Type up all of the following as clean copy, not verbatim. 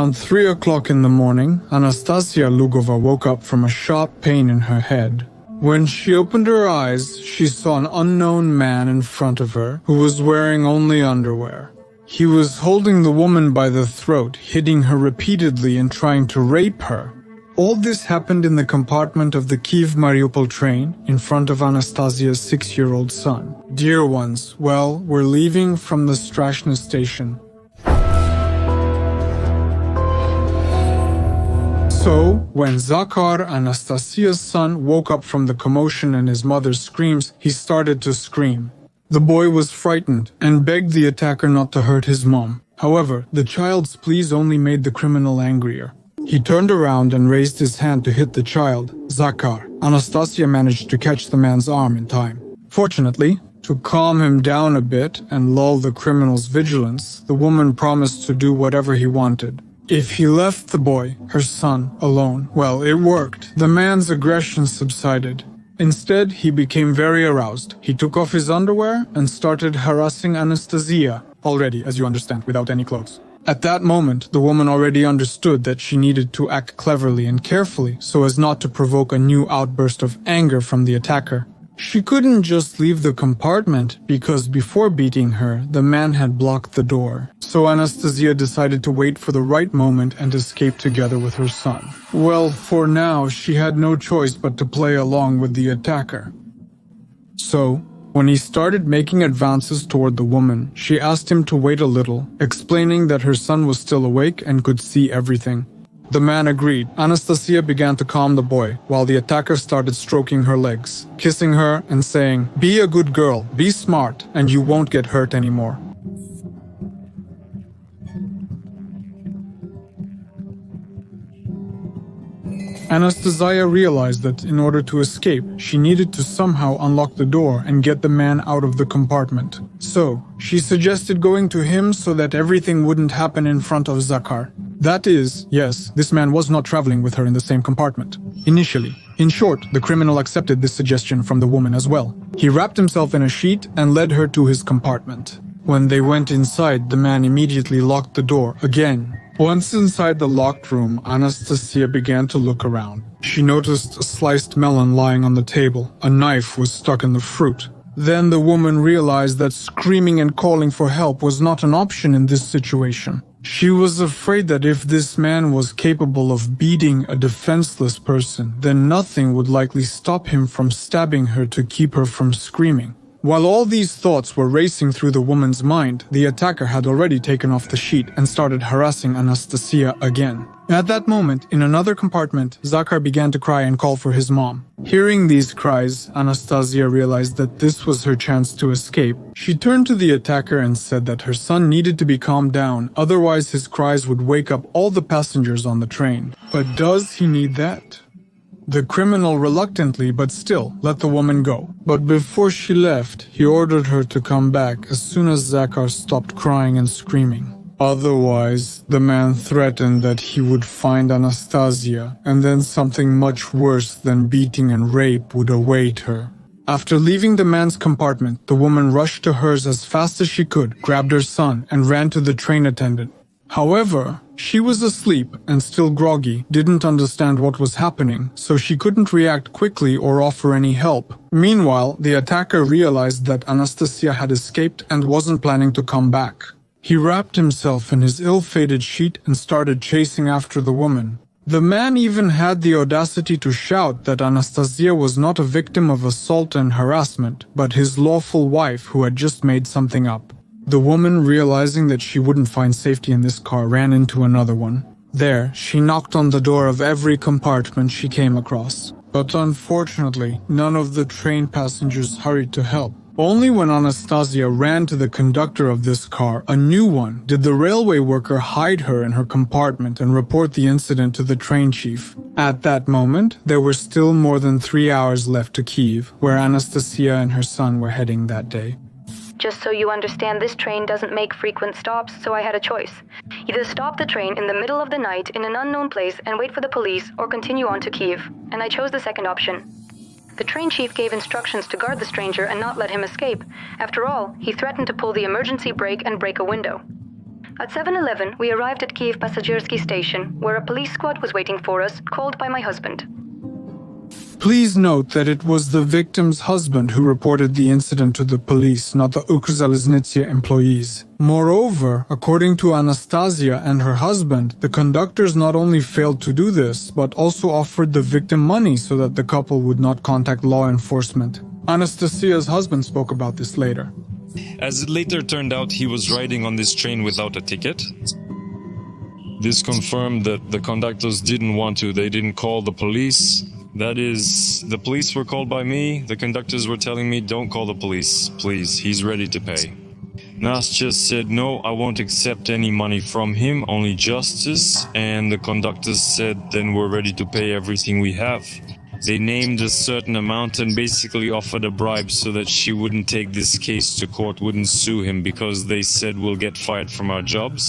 Around 3 o'clock in the morning, Anastasiya Lugova woke up from a sharp pain in her head. When she opened her eyes, she saw an unknown man in front of her who was wearing only underwear. He was holding the woman by the throat, hitting her repeatedly and trying to rape her. All this happened in the compartment of the Kyiv-Mariupol train in front of Anastasiya's 6-year-old son. Dear ones, well, we're leaving from the Strashna station. So, when Zakhar, Anastasiya's son, woke up from the commotion and his mother's screams, he started to scream. The boy was frightened and begged the attacker not to hurt his mom. However, the child's pleas only made the criminal angrier. He turned around and raised his hand to hit the child, Zakhar. Anastasiya managed to catch the man's arm in time. Fortunately, to calm him down a bit and lull the criminal's vigilance, the woman promised to do whatever he wanted. If he left the boy, her son, alone, well, it worked. The man's aggression subsided. Instead, he became very aroused. He took off his underwear and started harassing Anastasiya, already, as you understand, without any clothes. At that moment, the woman already understood that she needed to act cleverly and carefully so as not to provoke a new outburst of anger from the attacker. She couldn't just leave the compartment because before beating her, the man had blocked the door. So Anastasiya decided to wait for the right moment and escape together with her son. Well, for now, she had no choice but to play along with the attacker. So, when he started making advances toward the woman, she asked him to wait a little, explaining that her son was still awake and could see everything. The man agreed. Anastasiya began to calm the boy, while the attacker started stroking her legs, kissing her and saying, "Be a good girl, be smart, and you won't get hurt anymore." Anastasiya realized that in order to escape, she needed to somehow unlock the door and get the man out of the compartment. So, she suggested going to him so that everything wouldn't happen in front of Zakhar. That is, yes, this man was not traveling with her in the same compartment. Initially. In short, the criminal accepted this suggestion from the woman as well. He wrapped himself in a sheet and led her to his compartment. When they went inside, the man immediately locked the door again. Once inside the locked room, Anastasiya began to look around. She noticed a sliced melon lying on the table. A knife was stuck in the fruit. Then the woman realized that screaming and calling for help was not an option in this situation. She was afraid that if this man was capable of beating a defenseless person, then nothing would likely stop him from stabbing her to keep her from screaming. While all these thoughts were racing through the woman's mind, the attacker had already taken off the sheet and started harassing Anastasiya again. At that moment, in another compartment, Zakhar began to cry and call for his mom. Hearing these cries, Anastasiya realized that this was her chance to escape. She turned to the attacker and said that her son needed to be calmed down, otherwise his cries would wake up all the passengers on the train. But does he need that? The criminal reluctantly but still let the woman go. But before she left, he ordered her to come back as soon as Zakhar stopped crying and screaming. Otherwise, the man threatened that he would find Anastasiya, and then something much worse than beating and rape would await her. After leaving the man's compartment, the woman rushed to hers as fast as she could, grabbed her son, and ran to the train attendant. However, she was asleep and still groggy, didn't understand what was happening, so she couldn't react quickly or offer any help. Meanwhile, the attacker realized that Anastasiya had escaped and wasn't planning to come back. He wrapped himself in his ill-fated sheet and started chasing after the woman. The man even had the audacity to shout that Anastasiya was not a victim of assault and harassment, but his lawful wife who had just made something up. The woman, realizing that she wouldn't find safety in this car, ran into another one. There, she knocked on the door of every compartment she came across. But unfortunately, none of the train passengers hurried to help. Only when Anastasiya ran to the conductor of this car, a new one, did the railway worker hide her in her compartment and report the incident to the train chief. At that moment, there were still more than 3 hours left to Kyiv, where Anastasiya and her son were heading that day. Just so you understand, this train doesn't make frequent stops, so I had a choice. Either stop the train in the middle of the night in an unknown place and wait for the police, or continue on to Kyiv, and I chose the second option. The train chief gave instructions to guard the stranger and not let him escape. After all, he threatened to pull the emergency brake and break a window. At 7:11, we arrived at Kyiv Passagiersky station, where a police squad was waiting for us, called by my husband. Please note that it was the victim's husband who reported the incident to the police, not the Ukrzaliznytsia employees. Moreover, according to Anastasiya and her husband, the conductors not only failed to do this, but also offered the victim money so that the couple would not contact law enforcement. Anastasiya's husband spoke about this later. As it later turned out, he was riding on this train without a ticket. This confirmed that the conductors they didn't call the police. That is, the police were called by me. The conductors were telling me, don't call the police, please, he's ready to pay. Nastya said, no, I won't accept any money from him, only justice. And the conductors said, then we're ready to pay everything we have. They named a certain amount and basically offered a bribe so that she wouldn't take this case to court, wouldn't sue him, because they said we'll get fired from our jobs.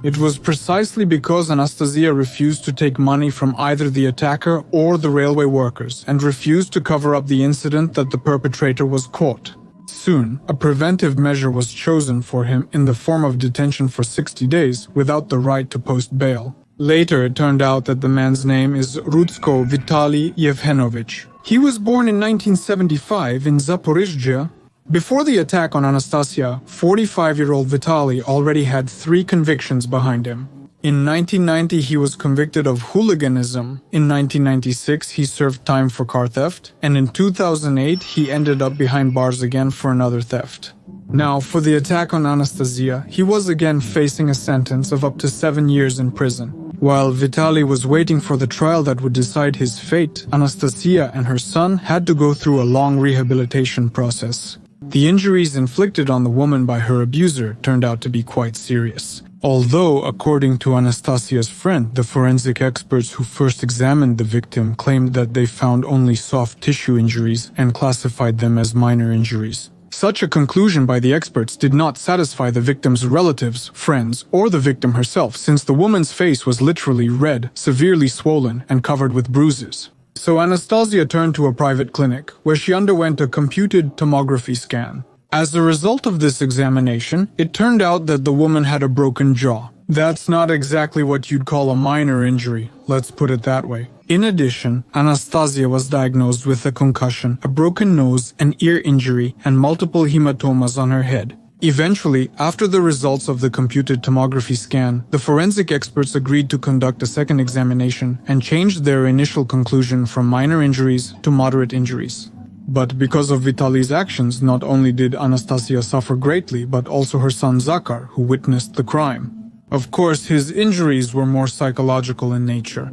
It was precisely because Anastasiya refused to take money from either the attacker or the railway workers and refused to cover up the incident that the perpetrator was caught. Soon, a preventive measure was chosen for him in the form of detention for 60 days without the right to post bail. Later, it turned out that the man's name is Rudsko Vitaly Yevhenovich. He was born in 1975 in Zaporizhzhia. Before the attack on Anastasiya, 45-year-old Vitaly already had 3 convictions behind him. In 1990, he was convicted of hooliganism. In 1996, he served time for car theft. And in 2008, he ended up behind bars again for another theft. Now, for the attack on Anastasiya, he was again facing a sentence of up to 7 years in prison. While Vitaly was waiting for the trial that would decide his fate, Anastasiya and her son had to go through a long rehabilitation process. The injuries inflicted on the woman by her abuser turned out to be quite serious. Although, according to Anastasiya's friend, the forensic experts who first examined the victim claimed that they found only soft tissue injuries and classified them as minor injuries. Such a conclusion by the experts did not satisfy the victim's relatives, friends, or the victim herself, since the woman's face was literally red, severely swollen, and covered with bruises. So Anastasiya turned to a private clinic, where she underwent a computed tomography scan. As a result of this examination, it turned out that the woman had a broken jaw. That's not exactly what you'd call a minor injury, let's put it that way. In addition, Anastasiya was diagnosed with a concussion, a broken nose, an ear injury, and multiple hematomas on her head. Eventually, after the results of the computed tomography scan, the forensic experts agreed to conduct a second examination and changed their initial conclusion from minor injuries to moderate injuries. But because of Vitaly's actions, not only did Anastasiya suffer greatly, but also her son Zakhar, who witnessed the crime. Of course, his injuries were more psychological in nature.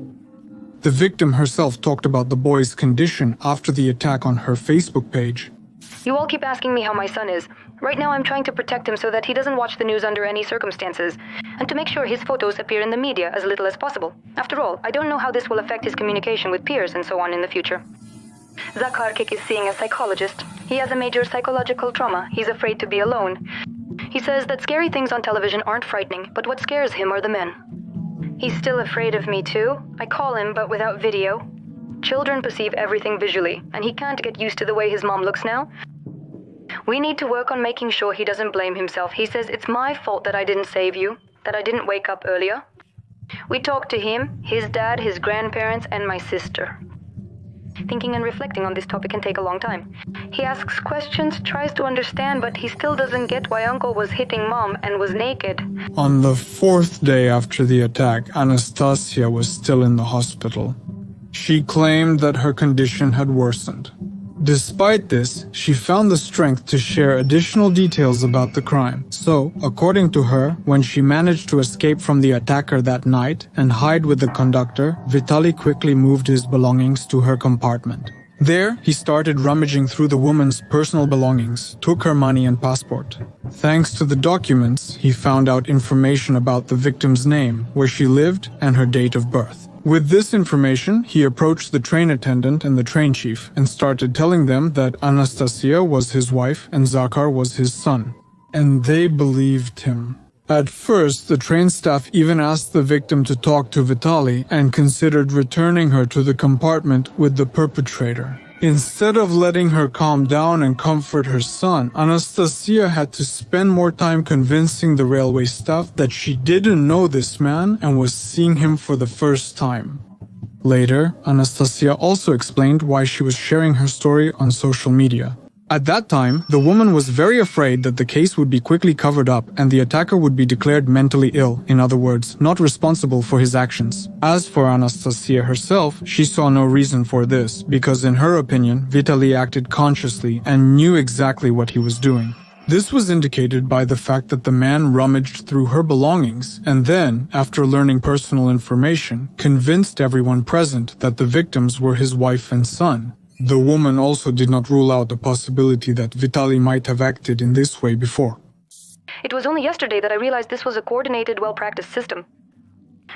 The victim herself talked about the boy's condition after the attack on her Facebook page. You all keep asking me how my son is. Right now I'm trying to protect him so that he doesn't watch the news under any circumstances, and to make sure his photos appear in the media as little as possible. After all, I don't know how this will affect his communication with peers and so on in the future. Zakhar is seeing a psychologist. He has a major psychological trauma. He's afraid to be alone. He says that scary things on television aren't frightening, but what scares him are the men. He's still afraid of me too. I call him, but without video. Children perceive everything visually, and he can't get used to the way his mom looks now. We need to work on making sure he doesn't blame himself. He says it's my fault that I didn't save you, that I didn't wake up earlier. We talked to him, his dad, his grandparents, and my sister. Thinking and reflecting on this topic can take a long time. He asks questions, tries to understand, but he still doesn't get why Uncle was hitting Mom and was naked. On the 4th day after the attack, Anastasiya was still in the hospital. She claimed that her condition had worsened. Despite this, she found the strength to share additional details about the crime. So, according to her, when she managed to escape from the attacker that night and hide with the conductor, Vitaly quickly moved his belongings to her compartment. There, he started rummaging through the woman's personal belongings, took her money and passport. Thanks to the documents, he found out information about the victim's name, where she lived, and her date of birth. With this information, he approached the train attendant and the train chief and started telling them that Anastasiya was his wife and Zakhar was his son. And they believed him. At first, the train staff even asked the victim to talk to Vitaly and considered returning her to the compartment with the perpetrator. Instead of letting her calm down and comfort her son, Anastasiya had to spend more time convincing the railway staff that she didn't know this man and was seeing him for the first time. Later, Anastasiya also explained why she was sharing her story on social media. At that time, the woman was very afraid that the case would be quickly covered up and the attacker would be declared mentally ill, in other words, not responsible for his actions. As for Anastasiya herself, she saw no reason for this, because in her opinion, Vitaly acted consciously and knew exactly what he was doing. This was indicated by the fact that the man rummaged through her belongings and then, after learning personal information, convinced everyone present that the victims were his wife and son. The woman also did not rule out the possibility that Vitaly might have acted in this way before. It was only yesterday that I realized this was a coordinated, well-practiced system.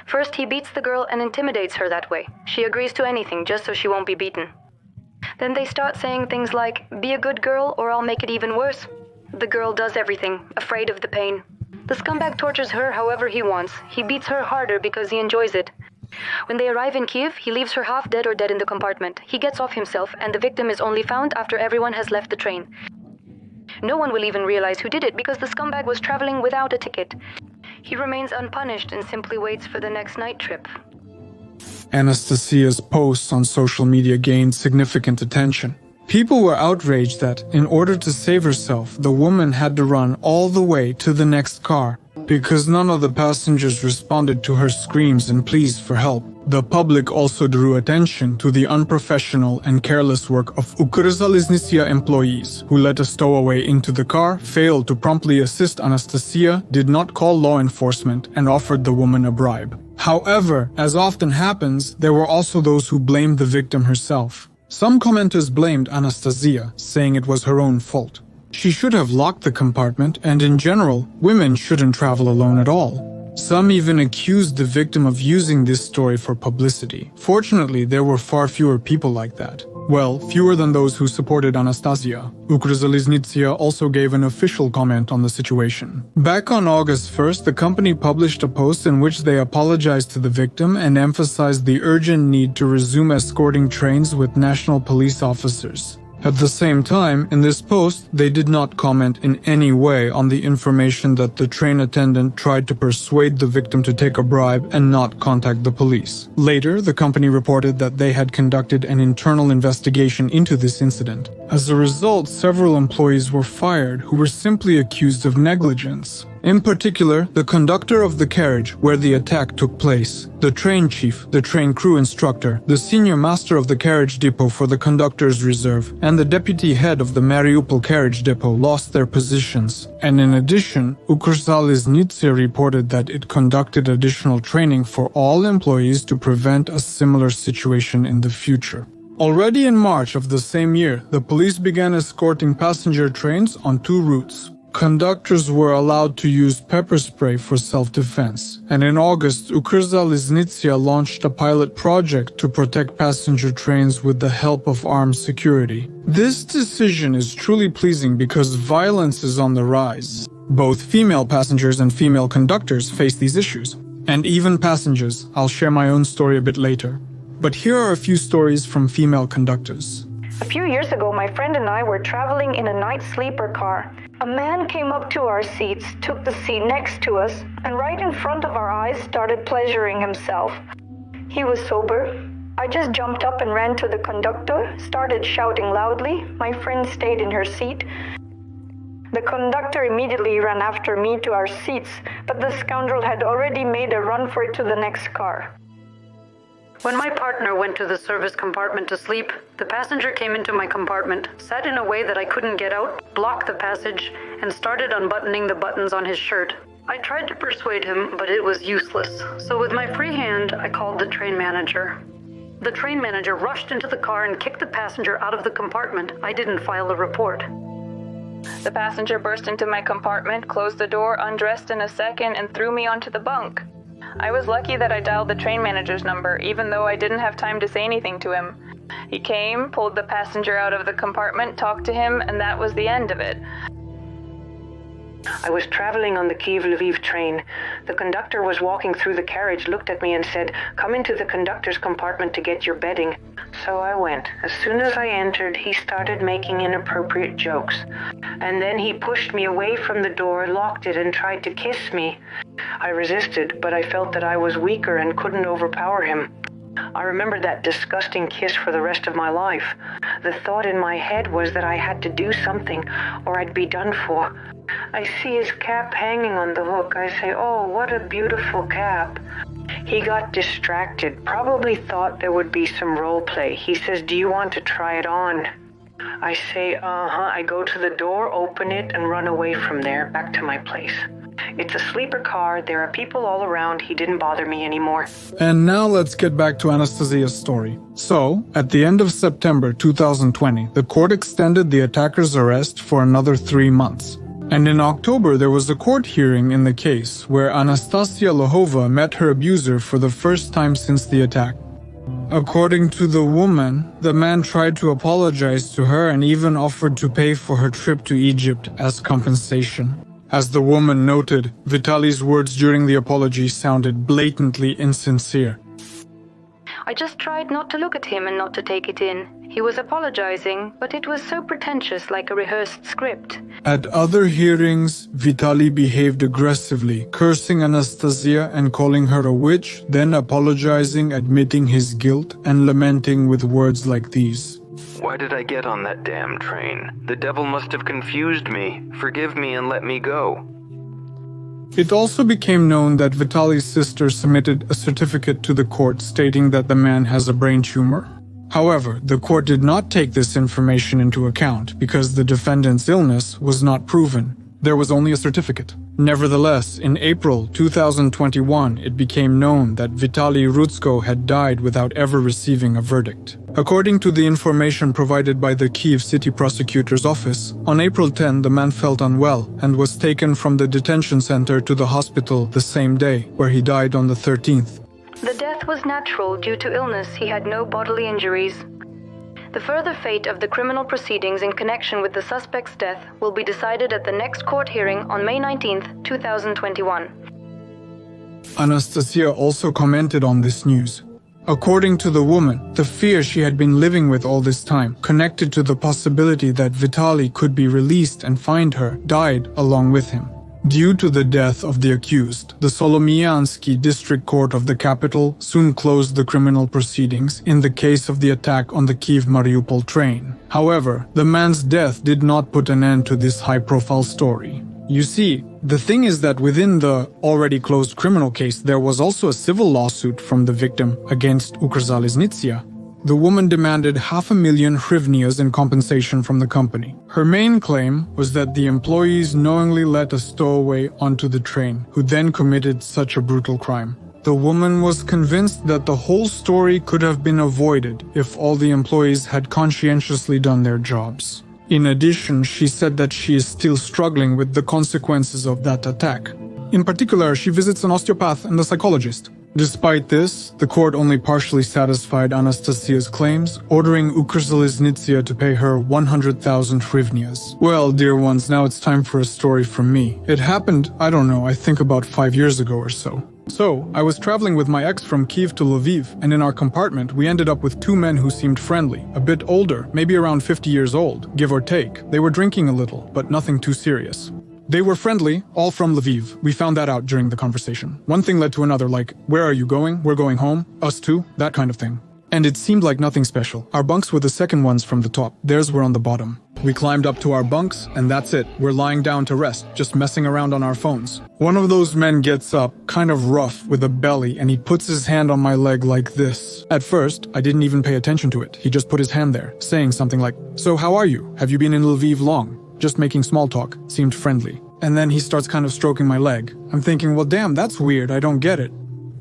First, he beats the girl and intimidates her that way. She agrees to anything just so she won't be beaten. Then they start saying things like, "Be a good girl or I'll make it even worse." The girl does everything, afraid of the pain. The scumbag tortures her however he wants. He beats her harder because he enjoys it. When they arrive in Kyiv, he leaves her half dead or dead in the compartment. He gets off himself, and the victim is only found after everyone has left the train. No one will even realize who did it because the scumbag was traveling without a ticket. He remains unpunished and simply waits for the next night trip. Anastasiya's posts on social media gained significant attention. People were outraged that, in order to save herself, the woman had to run all the way to the next car, because none of the passengers responded to her screams and pleas for help. The public also drew attention to the unprofessional and careless work of Ukrzaliznytsia employees, who let a stowaway into the car, failed to promptly assist Anastasiya, did not call law enforcement, and offered the woman a bribe. However, as often happens, there were also those who blamed the victim herself. Some commenters blamed Anastasiya, saying it was her own fault. She should have locked the compartment, and in general, women shouldn't travel alone at all. Some even accused the victim of using this story for publicity. Fortunately, there were far fewer people like that. Well, fewer than those who supported Anastasiya. Ukrzaliznytsia also gave an official comment on the situation. Back on August 1st, the company published a post in which they apologized to the victim and emphasized the urgent need to resume escorting trains with national police officers. At the same time, in this post, they did not comment in any way on the information that the train attendant tried to persuade the victim to take a bribe and not contact the police. Later, the company reported that they had conducted an internal investigation into this incident. As a result, several employees were fired who were simply accused of negligence. In particular, the conductor of the carriage where the attack took place, the train chief, the train crew instructor, the senior master of the carriage depot for the conductor's reserve, and the deputy head of the Mariupol carriage depot lost their positions. And in addition, Ukrzaliznytsia reported that it conducted additional training for all employees to prevent a similar situation in the future. Already in March of the same year, the police began escorting passenger trains on 2 routes. Conductors were allowed to use pepper spray for self-defense, and in August, Ukrzaliznytsia launched a pilot project to protect passenger trains with the help of armed security. This decision is truly pleasing because violence is on the rise. Both female passengers and female conductors face these issues, and even passengers. I'll share my own story a bit later. But here are a few stories from female conductors. A few years ago, my friend and I were traveling in a night sleeper car. A man came up to our seats, took the seat next to us, and right in front of our eyes started pleasuring himself. He was sober. I just jumped up and ran to the conductor, started shouting loudly. My friend stayed in her seat. The conductor immediately ran after me to our seats, but the scoundrel had already made a run for it to the next car. When my partner went to the service compartment to sleep, the passenger came into my compartment, sat in a way that I couldn't get out, blocked the passage, and started unbuttoning the buttons on his shirt. I tried to persuade him, but it was useless. So with my free hand, I called the train manager. The train manager rushed into the car and kicked the passenger out of the compartment. I didn't file a report. The passenger burst into my compartment, closed the door, undressed in a second, and threw me onto the bunk. I was lucky that I dialed the train manager's number, even though I didn't have time to say anything to him. He came, pulled the passenger out of the compartment, talked to him, and that was the end of it. I was traveling on the Kyiv-Lviv train. The conductor was walking through the carriage, looked at me and said, "Come into the conductor's compartment to get your bedding." So I went. As soon as I entered, he started making inappropriate jokes. And then he pushed me away from the door, locked it, and tried to kiss me. I resisted, but I felt that I was weaker and couldn't overpower him. I remember that disgusting kiss for the rest of my life. The thought in my head was that I had to do something or I'd be done for. I see his cap hanging on the hook. I say, "Oh, what a beautiful cap." He got distracted, probably thought there would be some role play. He says, "Do you want to try it on?" I say, I go to the door, open it, and run away from there, back to my place. It's a sleeper car, there are people all around, he didn't bother me anymore. And now let's get back to Anastasiya's story. So, at the end of September 2020, the court extended the attacker's arrest for another 3 months. And in October, there was a court hearing in the case where Anastasiya Lohova met her abuser for the first time since the attack. According to the woman, the man tried to apologize to her and even offered to pay for her trip to Egypt as compensation. As the woman noted, Vitali's words during the apology sounded blatantly insincere. I just tried not to look at him and not to take it in. He was apologizing, but it was so pretentious, like a rehearsed script. At other hearings, Vitali behaved aggressively, cursing Anastasiya and calling her a witch, then apologizing, admitting his guilt, and lamenting with words like these. "Why did I get on that damn train? The devil must have confused me. Forgive me and let me go." It also became known that Vitali's sister submitted a certificate to the court stating that the man has a brain tumor. However, the court did not take this information into account because the defendant's illness was not proven. There was only a certificate. Nevertheless, in April 2021, it became known that Vitali Rutsko had died without ever receiving a verdict. According to the information provided by the Kyiv City Prosecutor's Office, on April 10, the man felt unwell and was taken from the detention center to the hospital the same day, where he died on the 13th. The death was natural due to illness. He had no bodily injuries. The further fate of the criminal proceedings in connection with the suspect's death will be decided at the next court hearing on May 19, 2021. Anastasiya also commented on this news. According to the woman, the fear she had been living with all this time, connected to the possibility that Vitali could be released and find her, died along with him. Due to the death of the accused, the Solomiansky District Court of the capital soon closed the criminal proceedings in the case of the attack on the Kyiv-Mariupol train. However, the man's death did not put an end to this high-profile story. You see, the thing is that within the already closed criminal case, there was also a civil lawsuit from the victim against Ukrzaliznytsia. The woman demanded 500,000 hryvnias in compensation from the company. Her main claim was that the employees knowingly let a stowaway onto the train, who then committed such a brutal crime. The woman was convinced that the whole story could have been avoided if all the employees had conscientiously done their jobs. In addition, she said that she is still struggling with the consequences of that attack. In particular, she visits an osteopath and a psychologist. Despite this, the court only partially satisfied Anastasiya's claims, ordering Ukrzaliznytsia to pay her 100,000 hryvnias. Well, dear ones, now it's time for a story from me. It happened, I think about 5 years ago or so. So, I was traveling with my ex from Kyiv to Lviv, and in our compartment we ended up with 2 men who seemed friendly, a bit older, maybe around 50 years old, give or take. They were drinking a little, but nothing too serious. They were friendly, all from Lviv. We found that out during the conversation. One thing led to another, like, "Where are you going? We're going home. Us too?" That kind of thing. And it seemed like nothing special. Our bunks were the second ones from the top. Theirs were on the bottom. We climbed up to our bunks, and that's it. We're lying down to rest, just messing around on our phones. One of those men gets up, kind of rough, with a belly, and he puts his hand on my leg like this. At first, I didn't even pay attention to it. He just put his hand there, saying something like, "So how are you? Have you been in Lviv long?" Just making small talk, seemed friendly. And then he starts kind of stroking my leg. I'm thinking, well damn, that's weird, I don't get it.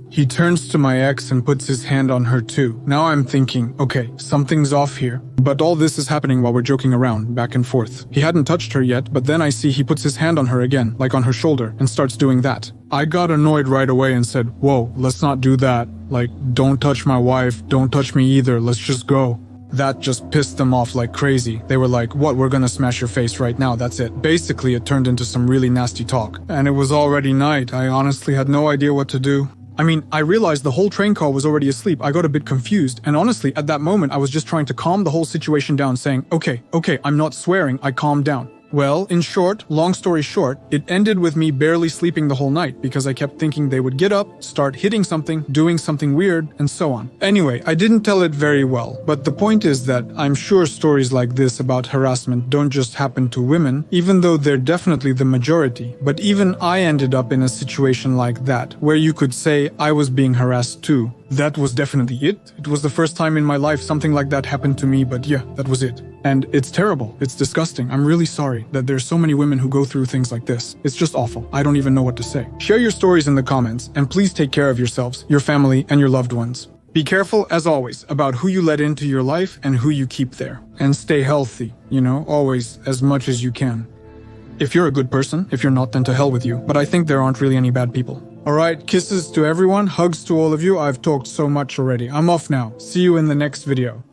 He turns to my ex and puts his hand on her too. Now I'm thinking, okay, something's off here. But all this is happening while we're joking around, back and forth. He hadn't touched her yet, but then I see he puts his hand on her again, like on her shoulder, and starts doing that. I got annoyed right away and said, "Whoa, let's not do that. Like, don't touch my wife, don't touch me either, let's just go." That just pissed them off like crazy. They were like, what, we're gonna smash your face right now, that's it. Basically, it turned into some really nasty talk. And it was already night. I honestly had no idea what to do. I mean, I realized the whole train car was already asleep. I got a bit confused. And honestly, at that moment, I was just trying to calm the whole situation down, saying, okay, I'm not swearing, I calmed down. Well, in short, long story short, it ended with me barely sleeping the whole night because I kept thinking they would get up, start hitting something, doing something weird, and so on. Anyway, I didn't tell it very well, but the point is that I'm sure stories like this about harassment don't just happen to women, even though they're definitely the majority. But even I ended up in a situation like that, where you could say I was being harassed too. That was definitely it. It was the first time in my life something like that happened to me, but yeah, that was it. And it's terrible. It's disgusting. I'm really sorry that there's so many women who go through things like this. It's just awful. I don't even know what to say. Share your stories in the comments, and please take care of yourselves, your family, and your loved ones. Be careful, as always, about who you let into your life and who you keep there. And stay healthy, always, as much as you can. If you're a good person, if you're not, then to hell with you. But I think there aren't really any bad people. Alright, kisses to everyone, hugs to all of you. I've talked so much already. I'm off now. See you in the next video.